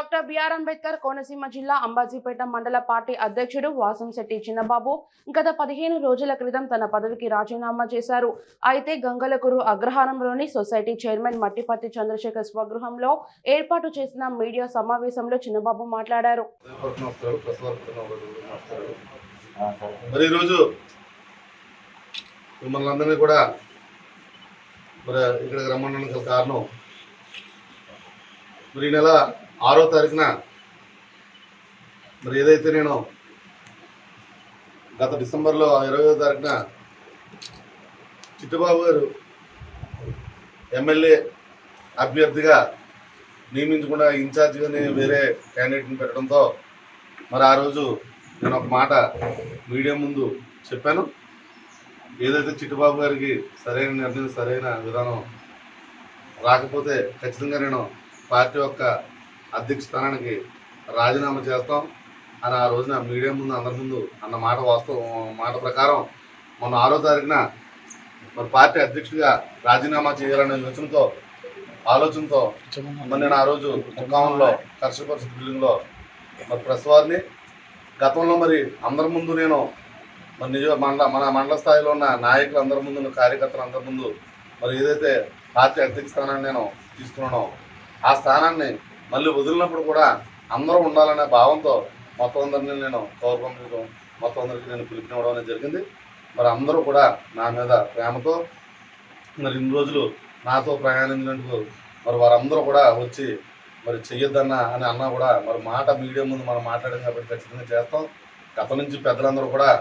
Doctor BR Ambedkar Konaseema జిల్లా అంబాజీపేట మండల party అధ్యక్షుడు వాసంశెట్టి చిన్నబాబు గత 15 రోజుల క్రితం తన పదవికి రాజీనామా చేశారు. అయితే గంగలకూరు అగ్రహారంలోని సొసైటీ చైర్మన్ మట్టిపత్తి చంద్రశేఖర్ స్వగృహంలో ఏర్పాటు చేసిన మీడియా సమావేశంలో చిన్నబాబు మాట్లాడారు. మరి ఈరోజు మిమ్మల్ని అందరినీ కూడా మరి ఇక్కడికి రమ్మడానికి గల కారణం, మరి ఈ నెల 6వ తారీఖున మరి ఏదైతే నేను గత డిసెంబర్లో 20వ తారీఖున చిట్టుబాబు గారు ఎమ్మెల్యే అభ్యర్థిగా నియమించకుండా ఇన్ఛార్జిగానే వేరే క్యాండిడేట్ని పెట్టడంతో మరి ఆ రోజు నేను ఒక మాట మీడియా ముందు చెప్పాను. ఏదైతే చిట్టుబాబు గారికి సరైన నిర్ణయం, సరైన విధానం రాకపోతే ఖచ్చితంగా నేను పార్టీ యొక్క అధ్యక్ష స్థానానికి రాజీనామా చేస్తాం అని ఆ రోజున మీడియా ముందు అందరి ముందు అన్న మాట ప్రకారం మొన్న 6వ తారీఖున మరి పార్టీ అధ్యక్షుడిగా రాజీనామా చేయాలనే ఆలోచనతో మరి నేను ఆ రోజు ముక్కామంలో కర్షక పరిషత్ బిల్డింగ్లో మరి ప్రెస్ వారిని గతంలో మరి అందరి ముందు నేను మరి మన మండల స్థాయిలో ఉన్న నాయకులు అందరి ముందు, కార్యకర్తలు అందరి ముందు మరి ఏదైతే పార్టీ అధ్యక్ష స్థానాన్ని నేను తీసుకున్నానో ఆ స్థానాన్ని మళ్ళీ వదిలినప్పుడు కూడా అందరూ ఉండాలనే భావంతో మొత్తం అందరినీ నేను కవర్ పంపించడం, మొత్తం అందరికీ నేను పిలుపునివ్వడం అనేది జరిగింది. మరి అందరూ కూడా నా మీద ప్రేమతో మరి ఇన్ని రోజులు నాతో ప్రయాణించినందుకు మరి వారందరూ కూడా వచ్చి మరి చెయ్యొద్దన్నా అని అన్నా కూడా మరి మాట మీడియా ముందు మనం మాట్లాడాం కాబట్టి ఖచ్చితంగా చేస్తాం. గతం నుంచి పెద్దలందరూ కూడా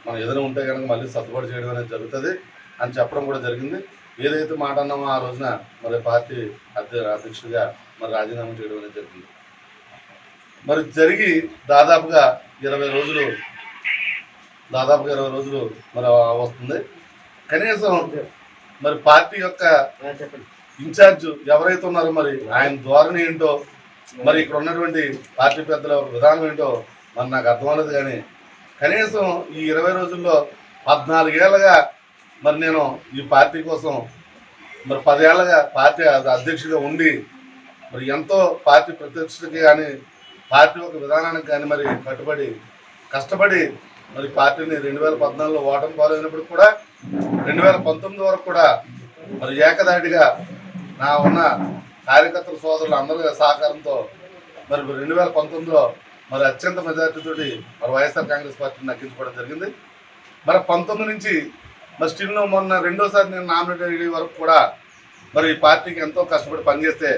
మనం ఏదైనా ఉంటే కనుక మళ్ళీ సర్దుబాటు చేయడం అనేది జరుగుతుంది అని చెప్పడం కూడా జరిగింది. ఏదైతే మాట అన్నామో ఆ రోజున మరి పార్టీ అధ్యక్షుడిగా మరి రాజీనామా చేయడం అనేది జరిగింది. మరి జరిగి దాదాపుగా 20 రోజులు మరి వస్తుంది. కనీసం మరి పార్టీ యొక్క ఇన్ఛార్జ్ ఎవరైతే ఉన్నారో మరి ఆయన ధోరణి ఏంటో, మరి ఇక్కడ ఉన్నటువంటి పార్టీ పెద్దల విధానం ఏంటో మరి నాకు అర్థమవుతుంది. కానీ కనీసం ఈ 20 రోజుల్లో 14 ఏళ్ళగా మరి నేను ఈ పార్టీ కోసం మరి 10 ఏళ్ళగా పార్టీ అధ్యక్షుడిగా ఉండి మరి ఎంతో పార్టీ ప్రతిష్టకి కానీ పార్టీ ఒక విధానానికి కానీ మరి కష్టపడి మరి పార్టీని 2014లో ఓటమి పాలైనప్పుడు కూడా 2019 వరకు కూడా మరి ఏకదాటిగా నా ఉన్న కార్యకర్తల సోదరులు అందరి సహకారంతో మరి 2019లో మరి అత్యంత మెజార్టీతోటి మరి వైఎస్ఆర్ కాంగ్రెస్ పార్టీని దక్కించుకోవడం జరిగింది. మరి 19 నుంచి మరి స్టిల్లో మొన్న రెండోసారి నేను నామినేట్ అయ్యే వరకు కూడా మరి పార్టీకి ఎంతో కష్టపడి పనిచేస్తే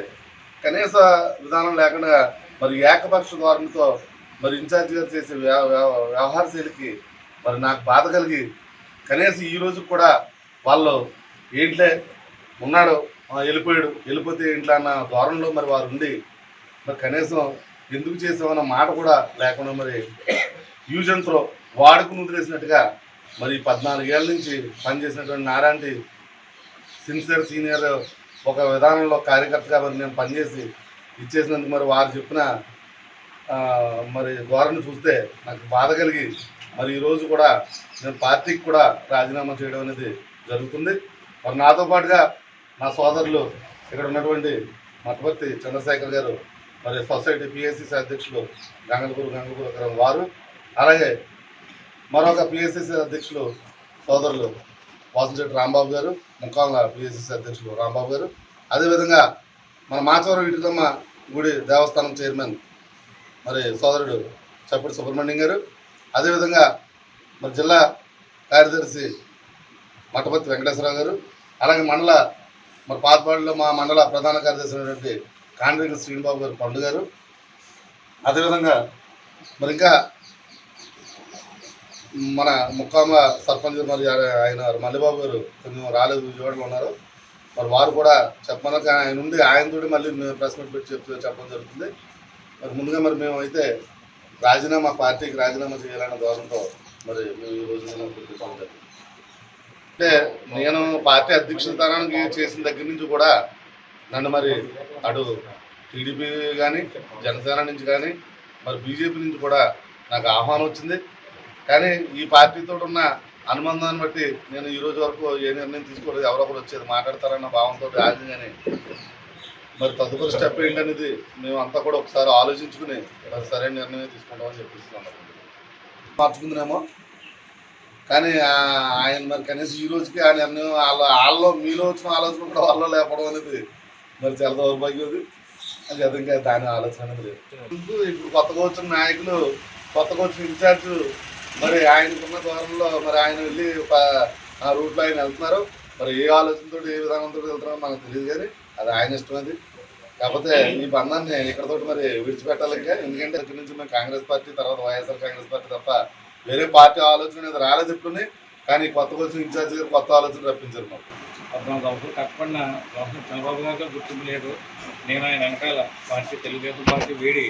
కనీస విధానం లేకుండా మరి ఏకపక్ష ధోరణితో మరి ఇన్ఛార్జి గారు చేసే వ్యవహార శైలికి మరి నాకు బాధ కలిగి కనీసం ఈ రోజు కూడా వాళ్ళు ఏంట్లే ఉన్నాడు, వెళ్ళిపోతే ఏంట్లా అన్న ధోరణిలో మరి వారు ఉండి మరి కనీసం ఎందుకు చేసామన్న మాట కూడా లేకుండా మరి యూజ్ అండ్ త్రో వాడుకుని వదిలేసినట్టుగా మరి 14 ఏళ్ళ నుంచి పనిచేసినటువంటి నారాంటి సీనియర్ ఒక విధానంలో కార్యకర్తగా మరి నేను పనిచేసి ఇచ్చేసినందుకు మరి వారు చెప్పిన మరి ధోరణి చూస్తే నాకు బాధ కలిగి మరి ఈరోజు కూడా నేను పార్టీకి కూడా రాజీనామా చేయడం అనేది జరుగుతుంది. మరి నాతో పాటుగా నా సోదరులు ఇక్కడ ఉన్నటువంటి మట్టిపత్తి చంద్రశేఖర్ గారు, మరి సొసైటీ పిఎస్సిసి అధ్యక్షులు గంగలకూరు వారు, అలాగే మరొక పిఎస్సిసి అధ్యక్షులు సోదరులు వాసంశెట్టి రాంబాబు గారు, ముక్కాంల పిఎస్సిసి అధ్యక్షులు రాంబాబు గారు, అదేవిధంగా మన మాచవరం ఇటుకమ్మ గుడి దేవస్థానం చైర్మన్ మరి సోదరుడు చప్పటి సుబ్రహ్మణ్యం గారు, అదేవిధంగా మరి జిల్లా కార్యదర్శి మట్టపత్తి వెంకటేశ్వరరావు గారు, అలాగే మరి పాతపాడులో మా మండల ప్రధాన కార్యదర్శి అయినటువంటి కాండ్రేగి శ్రీనిబాబు గారు పండు గారు, అదేవిధంగా మరి ఇంకా మన ముక్కామ సర్పంచ్ మరి ఆయన మల్లిబాబు గారు కొంచెం రాలేదు, విజయవాడలో ఉన్నారు. మరి వారు కూడా చెప్పమన్నాక ఆయనతోటి మళ్ళీ ప్రెస్ మీట్ పెట్టి చెప్పడం జరుగుతుంది. మరి ముందుగా మరి మేము అయితే పార్టీకి రాజీనామా చేయాలన్న ధోరణితో మరి మేము ఈ రోజు గుర్తించడం జరిగింది. అంటే నేను పార్టీ అధ్యక్ష స్థానానికి చేసిన దగ్గర నుంచి కూడా నన్ను మరి అటు టీడీపీ కానీ జనసేన నుంచి కానీ మరి బీజేపీ నుంచి కూడా నాకు ఆహ్వానం వచ్చింది. కానీ ఈ పార్టీతో ఉన్న అనుబంధాన్ని బట్టి నేను ఈ రోజు వరకు ఏ నిర్ణయం తీసుకోలేదు. ఎవరొకరు వచ్చేది మాట్లాడతారన్న భావంతో ఆగి కానీ మరి తదుపరి స్టెప్ ఏంటనేది మేము అంతా కూడా ఒకసారి ఆలోచించుకుని సరైన నిర్ణయం తీసుకుంటామని చెప్పిస్తున్నాం. మార్చుకుందామేమో కానీ ఆయన మరి కనీసం ఈ రోజుకి ఆ నిర్ణయం వాళ్ళలో మీలో వచ్చిన ఆలోచన కూడా వాళ్ళలో లేపడం అనేది మరి చాలా దౌర్భాగ్యం. అది అది ఇంకా దాని ఆలోచన అనేది లేదు. ఇప్పుడు కొత్తగా వచ్చిన నాయకులు, కొత్తగా వచ్చిన ఇన్ఛార్జ్ మరి ఆయనకున్న ద్వారంలో మరి ఆయన వెళ్ళి ఆ రూట్లో ఆయన వెళ్తున్నారు. మరి ఏ ఆలోచనతో ఏ విధానంతో వెళ్తున్నారో మనకు తెలియదు, కానీ అది ఆయన ఇష్టం. అది కాకపోతే ఈ బంధాన్ని ఇక్కడతో మరి విడిచిపెట్టాలి ఇంకా. ఎందుకంటే ఇక్కడి నుంచి మేము కాంగ్రెస్ పార్టీ, తర్వాత వైఎస్ఆర్ కాంగ్రెస్ పార్టీ తప్ప వేరే పార్టీ ఆలోచన అనేది రాలేదు ఎప్పుడుని. కానీ కొత్తగా వచ్చిన ఇన్ఛార్జ్ గారు కొత్త ఆలోచన రప్పించారు మాకు. 14 సంవత్సరాలు తప్పకుండా చంద్రబాబు గారితో గుర్తింపు లేదు. నేను ఆయన వెనకాల పార్టీ తెలుగుదేశం పార్టీ వీడి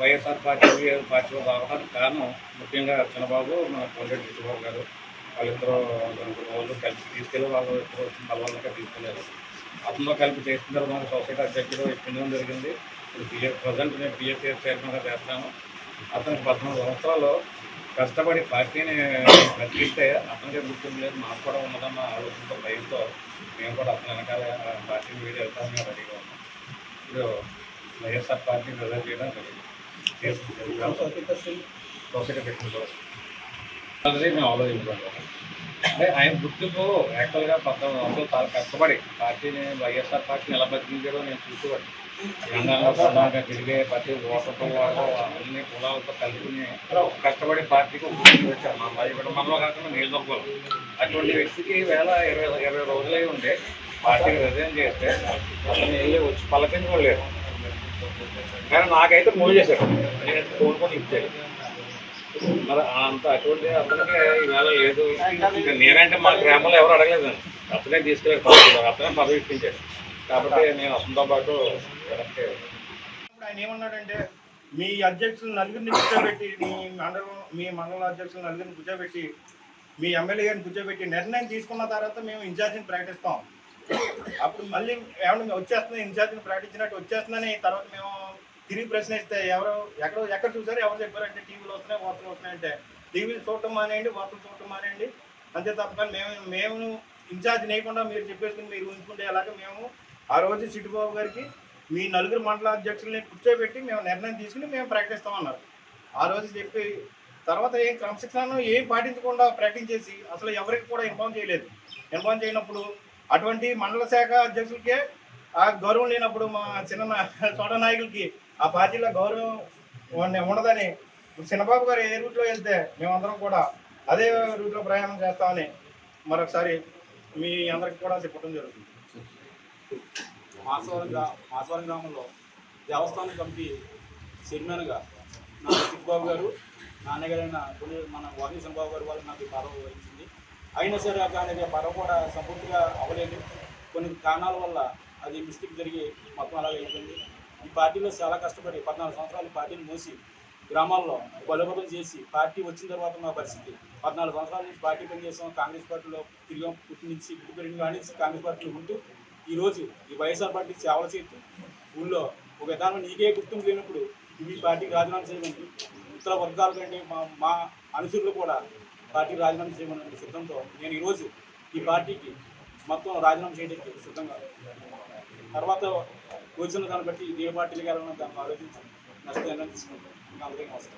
వైఎస్ఆర్ పార్టీ పార్టీలో రావడానికి కారణం ముఖ్యంగా చంద్రబాబు, మన కోల్రెడ్డి చిట్టుబాబు గారు. వాళ్ళిద్దరూ వాళ్ళు కలిసి తీసుకెళ్ళి వాళ్ళు ఇద్దరు బలవంతంగా తీసుకెళ్ళారు. అతనిలో కలిపి చేసిన తర్వాత సొసైటీ అధ్యక్షుడు ఇప్పించడం జరిగింది. ఇప్పుడు ప్రజెంట్ నేను పిఎస్సిఎస్ చైర్మన్గా చేస్తాను. అతనికి 14 సంవత్సరాలు కష్టపడి పార్టీని ప్రకటిస్తే అతనికే గుర్తింపు లేదు, మాకు కూడా ఉన్నదన్న ఆలోచనతో, భయంతో మేము కూడా అతని వెనకాల పార్టీని వీడి వెళ్తామని రెడీగా ఉన్నాం. ఇప్పుడు వైఎస్ఆర్ పార్టీని రిజర్వ్ చేయడానికి సొసైటీ పెట్టిన కూడా ఆల్రెడీ మేము ఆలోచించుకుంటాం. అంటే ఆయన గుర్తింపు యాక్చువల్గా 14 సంవత్సరాలు కష్టపడి పార్టీని, వైఎస్ఆర్ పార్టీని ఎలా బతికించారో నేను చూసేవాడిని. తెలంగాణలో తిరిగే ప్రతి ఓటర్తో అన్ని కులాలతో కలుపుకుని కష్టపడి పార్టీకి గుర్తింపు వచ్చారు. మా బాధ్యత కూడా మనలో కాకుండా నియోజకవర్గం. అటువంటి వ్యక్తికి 20 రోజులై ఉండే పార్టీకి రిజైన్ చేస్తే అతను వెళ్ళి వచ్చి పలకించుకోలేదు. కానీ నాకైతే మూవ్ చేశాడు, నేను కోరుకొని ఇచ్చాడు. మరి అంత అటువంటి అతనికి ఈవేళ లేదు. నేనంటే మా గ్రామంలో ఎవరు అడగలేదు, అతనే తీసుకెళ్ళాడు పార్టీలో, అతనే పదవి ఇప్పించాడు. కాబట్టి నేను అతనితో పాటు వెనక్కి. ఇప్పుడు ఆయన ఏమన్నాడంటే, మీ అధ్యక్షులు నలుగురిని కూర్చోబెట్టి, మీ మండల అధ్యక్షులు నలుగురిని కూర్చోబెట్టి, మీ ఎమ్మెల్యే గారిని కూర్చోబెట్టి నిర్ణయం తీసుకున్న తర్వాత మేము ఇన్ఛార్జిని ప్రకటిస్తాం. అప్పుడు మళ్ళీ ఏమన్నా వచ్చేస్తుంది, ఇన్ఛార్జిని ప్రకటించినట్టు వచ్చేస్తుందని తర్వాత మేము తిరిగి ప్రశ్నిస్తే ఎక్కడ చూసారు, ఎవరు చెప్పారంటే టీవీలో వస్తున్నాయి, వార్తలు వస్తున్నాయంటే టీవీలు చూడటం మానేయండి, వార్తలు చూడటం మానేయండి అంతే తప్ప. కానీ మేము ఇన్ఛార్జ్ నేయకుండా మీరు చెప్పేసుకుని మీరు ఉంచుకుంటే ఎలాగ మేము ఆ రోజు చిట్టుబాబు గారికి మీ నలుగురు మండల అధ్యక్షుల్ని కూర్చోబెట్టి మేము నిర్ణయం తీసుకుని మేము ప్రకటిస్తామన్నారు. ఆ రోజు చెప్పి తర్వాత ఏం క్రమశిక్షణ ఏం పాటించకుండా ప్రకటించేసి అసలు ఎవరికి కూడా ఇన్ఫార్మ్ చేయలేదు. ఇన్ఫార్మ్ చేయనప్పుడు అటువంటి మండల శాఖ అధ్యక్షులకే ఆ గౌరవం లేనప్పుడు మా చిన్న చోట నాయకులకి ఆ పార్టీలో గౌరవం ఉండదని చిన్నబాబు గారు ఏ రూట్లో వెళ్తే మేమందరం కూడా అదే రూట్లో ప్రయాణం చేస్తామని మరొకసారి మీ అందరికి కూడా చెప్పడం జరుగుతుంది. మాసవరం గ్రామంలో దేవస్థానం కమిటీ చైర్మన్గా నా చిట్టుబాబు గారు, నాన్నగారైన మన వాహిని చంద్రబాబు గారు వాళ్ళు నాకు పదవి వహించింది. అయినా సరే కానీ పదవి కూడా సంపూర్తిగా అవ్వలేదు. కొన్ని కారణాల వల్ల అది మిస్టేక్ జరిగి మొత్తం అలాగే అయిపోయింది. ఈ పార్టీలో చాలా కష్టపడి 14 సంవత్సరాలు పార్టీని మోసి గ్రామాల్లో బలోపేతం చేసి పార్టీ వచ్చిన తర్వాత మా పరిస్థితి 14 సంవత్సరాల నుంచి పార్టీ పనిచేసాం. కాంగ్రెస్ పార్టీలో తిరిగాం, పుట్టి నుంచి పుట్టి పెరిగిన కాడి నుంచి కాంగ్రెస్ పార్టీలో ఉంటూ ఈరోజు ఈ వైఎస్ఆర్ పార్టీ సేవలు చేస్తూ ఊళ్ళో ఒక విధానం నీకే గుర్తింపు లేనప్పుడు ఈ పార్టీకి రాజీనామా చేయమని ఇతర వర్గాల కంటే మా అనుచరులు కూడా పార్టీకి రాజీనామా చేయమని సిద్ధంతో నేను ఈరోజు ఈ పార్టీకి మొత్తం రాజీనామా చేయడానికి సిద్ధంగా. తర్వాత వచ్చిన దాన్ని బట్టి ఏ పార్టీలకు వెళ్ళాలన్న దాన్ని ఆలోచించి నష్టం తీసుకుంటాం. అందరికీ నమస్కారం.